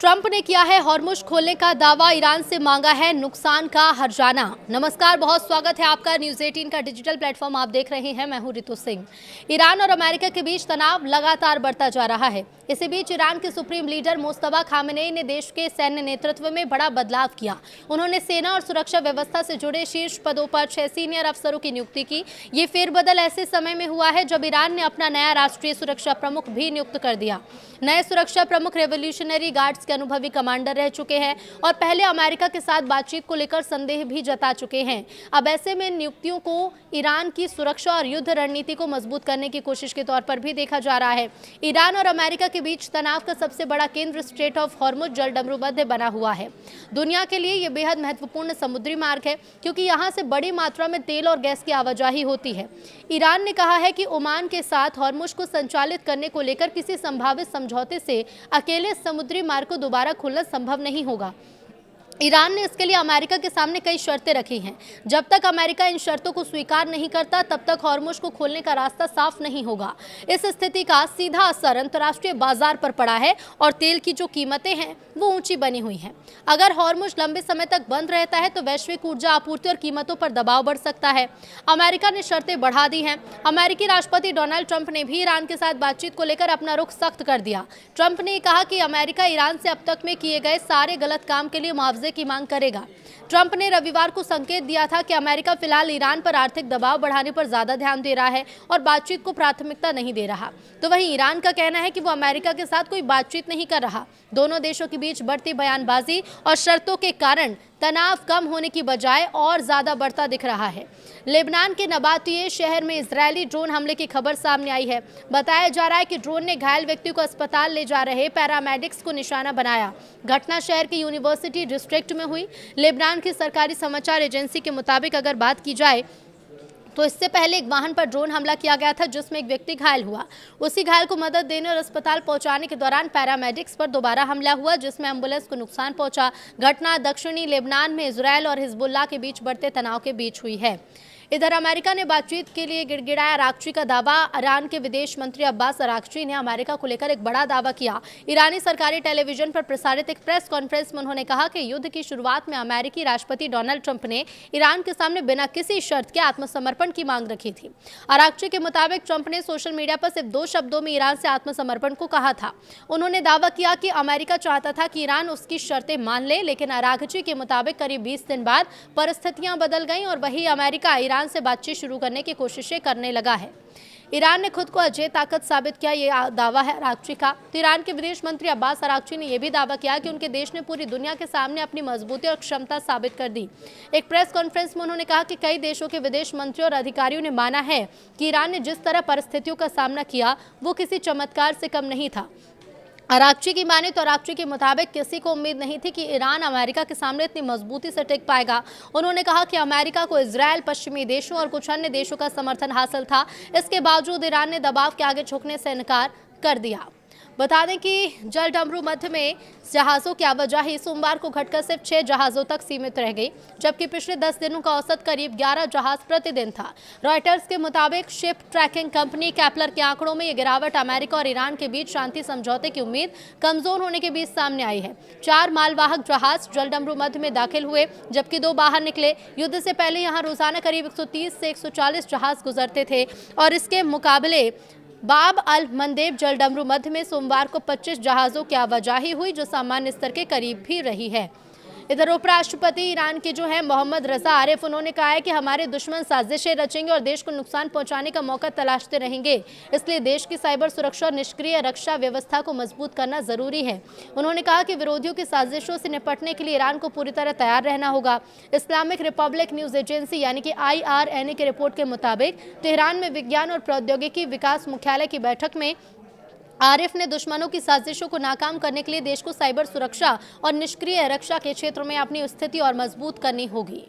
Trump ने किया है हॉर्मुज़ खोलने का दावा, ईरान से मांगा है नुकसान का हर्जाना। नमस्कार, बहुत स्वागत है आपका न्यूज़ 18 का डिजिटल प्लेटफॉर्म आप देख रहे हैं। मैं हूं रितु सिंह। ईरान और अमेरिका के बीच तनाव लगातार बढ़ता जा रहा है। इसी बीच ईरान के सुप्रीम लीडर मुस्तफा खामेनेई ने देश के सैन्य नेतृत्व में बड़ा बदलाव किया। उन्होंने सेना और सुरक्षा व्यवस्था से जुड़े शीर्ष पदों पर 6 सीनियर अफसरों की नियुक्ति की। ये फेरबदल ऐसे समय में हुआ है जब ईरान ने अपना नया राष्ट्रीय सुरक्षा प्रमुख भी नियुक्त कर दिया। नए सुरक्षा प्रमुख रेवोल्यूशनरी गार्ड्स के अनुभवी कमांडर रह चुके हैं और पहले अमेरिका के साथ बातचीत को लेकर संदेह भी जता चुके हैं। अब ऐसे में नियुक्तियों को ईरान की सुरक्षा और युद्ध रणनीति को मजबूत करने की कोशिश के तौर पर भी देखा जा रहा है। ईरान और अमेरिका के बीच तनाव का सबसे बड़ा केंद्र स्ट्रेट ऑफ हॉर्मुज़ जलडमरू मध्य बना हुआ है। दुनिया के लिए यह बेहद महत्वपूर्ण समुद्री मार्ग है क्योंकि यहाँ से बड़ी मात्रा में तेल और गैस की आवाजाही होती है। ईरान ने कहा है कि ओमान के साथ हॉर्मुज़ को संचालित करने को लेकर किसी संभावित समझौते से अकेले समुद्री मार्ग को दोबारा खोलना संभव नहीं होगा। ईरान ने इसके लिए अमेरिका के सामने कई शर्तें रखी हैं। जब तक अमेरिका इन शर्तों को स्वीकार नहीं करता तब तक हॉर्मुज़ को खोलने का रास्ता साफ नहीं होगा। इस स्थिति का सीधा असर अंतर्राष्ट्रीय बाजार पर पड़ा है और तेल की जो कीमतें हैं वो ऊंची बनी हुई हैं। अगर हॉर्मुज़ लंबे समय तक बंद रहता है तो वैश्विक ऊर्जा आपूर्ति और कीमतों पर दबाव बढ़ सकता है। अमेरिका ने शर्तें बढ़ा दी हैं। अमेरिकी राष्ट्रपति डोनाल्ड ट्रंप ने भी ईरान के साथ बातचीत को लेकर अपना रुख सख्त कर दिया। ट्रंप ने कहा कि अमेरिका ईरान से अब तक में किए गए सारे गलत काम के लिए मुआवजे की मांग करेगा। ट्रंप ने रविवार को संकेत दिया था कि अमेरिका फिलहाल ईरान पर आर्थिक दबाव बढ़ाने पर ज्यादा ध्यान दे रहा है और बातचीत को प्राथमिकता नहीं दे रहा। तो वहीं ईरान का कहना है कि वो अमेरिका के साथ कोई बातचीत नहीं कर रहा। दोनों देशों के बीच बढ़ती बयानबाजी और शर्तों के कारण तनाव कम होने की बजाय और ज्यादा बढ़ता दिख रहा है। लेबनान के नबातिये शहर में इजरायली ड्रोन हमले की खबर सामने आई है। बताया जा रहा है कि ड्रोन ने घायल व्यक्ति को अस्पताल ले जा रहे पैरामेडिक्स को निशाना बनाया। घटना शहर के यूनिवर्सिटी डिस्ट्रिक्ट में हुई। लेबनान की सरकारी समाचार एजेंसी के मुताबिक अगर बात की जाए तो इससे पहले एक वाहन पर ड्रोन हमला किया गया था जिसमें एक व्यक्ति घायल हुआ। उसी घायल को मदद देने और अस्पताल पहुंचाने के दौरान पैरामेडिक्स पर दोबारा हमला हुआ जिसमें एम्बुलेंस को नुकसान पहुंचा। घटना दक्षिणी लेबनान में इजरायल और हिजबुल्लाह के बीच बढ़ते तनाव के बीच हुई है। इधर अमेरिका ने बातचीत के लिए गिड़गिड़ाया अरागची का दावा। ईरान के विदेश मंत्री अब्बास अरागची ने अमेरिका को लेकर एक बड़ा दावा किया। ईरानी सरकारी टेलीविजन पर प्रसारित एक प्रेस कॉन्फ्रेंस में उन्होंने कहा कि युद्ध की शुरुआत में अमेरिकी राष्ट्रपति डोनाल्ड ट्रंप ने ईरान के सामने बिना किसी शर्त के आत्मसमर्पण की मांग रखी थी। अरागची के मुताबिक ट्रंप ने सोशल मीडिया पर सिर्फ 2 शब्दों में ईरान से आत्मसमर्पण को कहा था। उन्होंने दावा किया कि अमेरिका चाहता था कि ईरान उसकी शर्तें मान ले, लेकिन अरागची के मुताबिक करीब 20 दिन बाद परिस्थितियां बदल गईं और वही अमेरिका ईरान से बातचीत शुरू करने की कोशिशें करने लगा है। ईरान ने खुद को अजय ताकत साबित किया, ये दावा है अरागची का। तो ईरान के विदेश मंत्री अब्बास अरागची ने यह भी दावा किया कि उनके देश ने पूरी दुनिया के सामने अपनी मजबूती और क्षमता साबित कर दी। एक प्रेस कॉन्फ्रेंस में उन्होंने कहा कि कई देशों के विदेश मंत्रियों और अधिकारियों ने माना है कि ईरान ने जिस तरह परिस्थितियों का सामना किया वो किसी चमत्कार से कम नहीं था। अरागची की माने तो अरागची के मुताबिक किसी को उम्मीद नहीं थी कि ईरान अमेरिका के सामने इतनी मजबूती से टिक पाएगा। उन्होंने कहा कि अमेरिका को इजरायल, पश्चिमी देशों और कुछ अन्य देशों का समर्थन हासिल था। इसके बावजूद ईरान ने दबाव के आगे झुकने से इनकार कर दिया। बता दें कि जलडमरू मध्य में जहाज़ों की आवाजाही सोमवार को घटकर सिर्फ 6 जहाज़ों तक सीमित रह गई, जबकि पिछले 10 दिनों का औसत करीब 11 जहाज प्रतिदिन था। रॉयटर्स के मुताबिक शिप ट्रैकिंग कंपनी कैपलर के आंकड़ों में ये गिरावट अमेरिका और ईरान के बीच शांति समझौते की उम्मीद कमजोर होने के बीच सामने आई है। 4 मालवाहक जहाज जलडमरू मध्य में दाखिल हुए जबकि 2 बाहर निकले। युद्ध से पहले यहाँ रोजाना करीब 130 से 140 जहाज गुजरते थे और इसके मुकाबले बाब अल मंदेब जलडमरू मध्य में सोमवार को 25 जहाज़ों की आवाजाही हुई जो सामान्य स्तर के करीब भी रही है। इधर उपराष्ट्रपति ईरान के जो है मोहम्मद रजा आरिफ, उन्होंने कहा है कि हमारे दुश्मन साजिशें रचेंगे और देश को नुकसान पहुंचाने का मौका तलाशते रहेंगे, इसलिए देश की साइबर सुरक्षा और निष्क्रिय रक्षा व्यवस्था को मजबूत करना जरूरी है। उन्होंने कहा कि विरोधियों की साजिशों से निपटने के लिए ईरान को पूरी तरह तैयार रहना होगा। इस्लामिक रिपब्लिक न्यूज एजेंसी यानी कि IRNA की रिपोर्ट के मुताबिक तेहरान में विज्ञान और प्रौद्योगिकी विकास मुख्यालय की बैठक में आरिफ ने दुश्मनों की साजिशों को नाकाम करने के लिए देश को साइबर सुरक्षा और निष्क्रिय रक्षा के क्षेत्र में अपनी स्थिति और मजबूत करनी होगी।